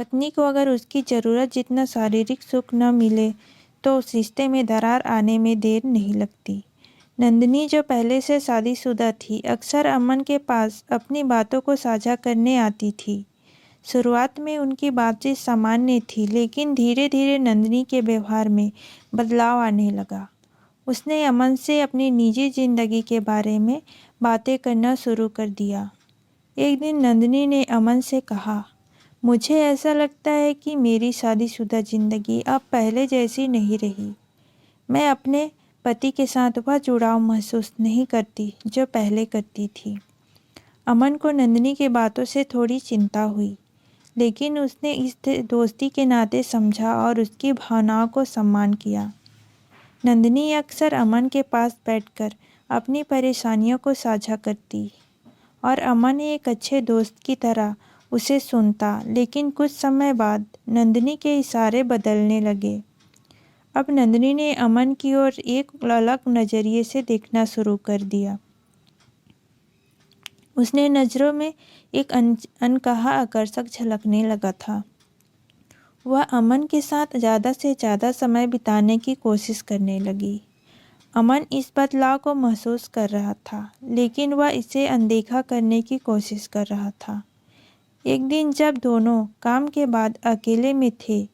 पत्नी को अगर उसकी ज़रूरत जितना शारीरिक सुख न मिले तो उस रिश्ते में दरार आने में देर नहीं लगती। नंदिनी, जो पहले से शादीशुदा थी, अक्सर अमन के पास अपनी बातों को साझा करने आती थी। शुरुआत में उनकी बातचीत सामान्य थी, लेकिन धीरे धीरे नंदिनी के व्यवहार में बदलाव आने लगा। उसने अमन से अपनी निजी जिंदगी के बारे में बातें करना शुरू कर दिया। एक दिन नंदिनी ने अमन से कहा, मुझे ऐसा लगता है कि मेरी शादीशुदा जिंदगी अब पहले जैसी नहीं रही। मैं अपने पति के साथ वह जुड़ाव महसूस नहीं करती जो पहले करती थी। अमन को नंदिनी की बातों से थोड़ी चिंता हुई, लेकिन उसने इस दोस्ती के नाते समझा और उसकी भावनाओं को सम्मान किया। नंदिनी अक्सर अमन के पास बैठकर अपनी परेशानियों को साझा करती और अमन एक अच्छे दोस्त की तरह उसे सुनता। लेकिन कुछ समय बाद नंदिनी के इशारे बदलने लगे। अब नंदिनी ने अमन की ओर एक अलग नज़रिए से देखना शुरू कर दिया। उसने नज़रों में एक अनकहा आकर्षक झलकने लगा था। वह अमन के साथ ज़्यादा से ज़्यादा समय बिताने की कोशिश करने लगी। अमन इस बदलाव को महसूस कर रहा था, लेकिन वह इसे अनदेखा करने की कोशिश कर रहा था। एक दिन जब दोनों काम के बाद अकेले में थे,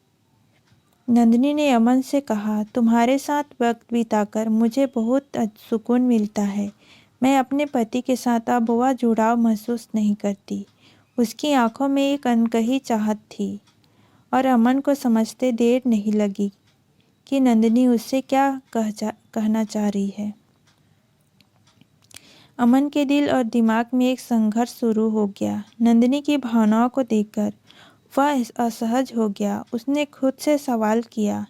नंदिनी ने अमन से कहा, तुम्हारे साथ वक्त बिताकर मुझे बहुत सुकून मिलता है। मैं अपने पति के साथ अब वह जुड़ाव महसूस नहीं करती। उसकी आंखों में एक अनकही चाहत थी और अमन को समझते देर नहीं लगी कि नंदिनी उससे क्या कहना चाह रही है। अमन के दिल और दिमाग में एक संघर्ष शुरू हो गया। नंदिनी की भावनाओं को देखकर वह असहज हो गया। उसने खुद से सवाल किया,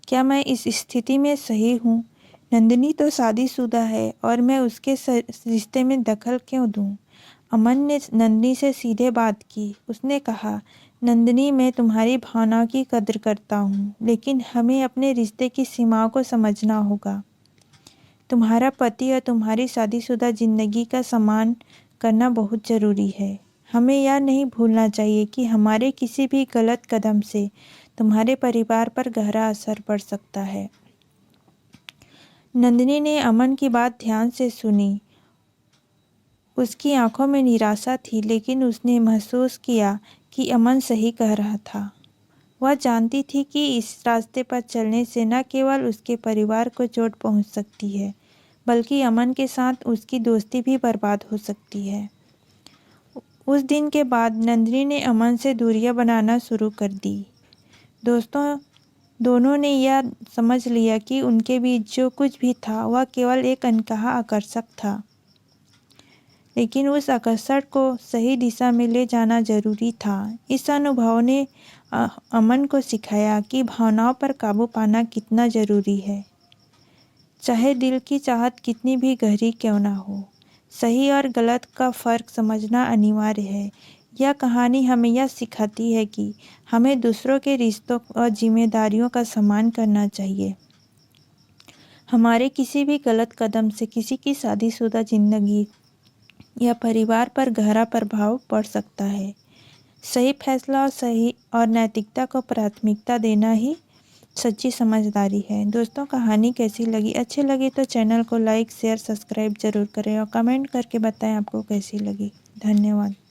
क्या मैं इस स्थिति में सही हूँ? नंदिनी तो शादीशुदा है और मैं उसके रिश्ते में दखल क्यों दूँ? अमन ने नंदिनी से सीधे बात की। उसने कहा, नंदिनी, मैं तुम्हारी भावनाओं की कदर करता हूँ, लेकिन हमें अपने रिश्ते की सीमाओं को समझना होगा। तुम्हारा पति और तुम्हारी शादीशुदा जिंदगी का सम्मान करना बहुत ज़रूरी है। हमें यह नहीं भूलना चाहिए कि हमारे किसी भी गलत कदम से तुम्हारे परिवार पर गहरा असर पड़ सकता है। नंदिनी ने अमन की बात ध्यान से सुनी। उसकी आंखों में निराशा थी, लेकिन उसने महसूस किया कि अमन सही कह रहा था। वह जानती थी कि इस रास्ते पर चलने से न केवल उसके परिवार को चोट पहुंच सकती है, बल्कि अमन के साथ उसकी दोस्ती भी बर्बाद हो सकती है। उस दिन के बाद नंदिनी ने अमन से दूरियां बनाना शुरू कर दी। दोनों ने यह समझ लिया कि उनके बीच जो कुछ भी था वह केवल एक अनकहा आकर्षक था, लेकिन उस आकर्षण को सही दिशा में ले जाना जरूरी था। इस अनुभव ने अमन को सिखाया कि भावनाओं पर काबू पाना कितना जरूरी है, चाहे दिल की चाहत कितनी भी गहरी क्यों ना हो। सही और गलत का फ़र्क समझना अनिवार्य है। यह कहानी हमें यह सिखाती है कि हमें दूसरों के रिश्तों और जिम्मेदारियों का सम्मान करना चाहिए। हमारे किसी भी गलत कदम से किसी की शादीशुदा जिंदगी या परिवार पर गहरा प्रभाव पड़ सकता है। सही फैसला और नैतिकता को प्राथमिकता देना ही सच्ची समझदारी है। दोस्तों, कहानी कैसी लगी? अच्छी लगी तो चैनल को लाइक, शेयर, सब्सक्राइब जरूर करें और कमेंट करके बताएं आपको कैसी लगी। धन्यवाद।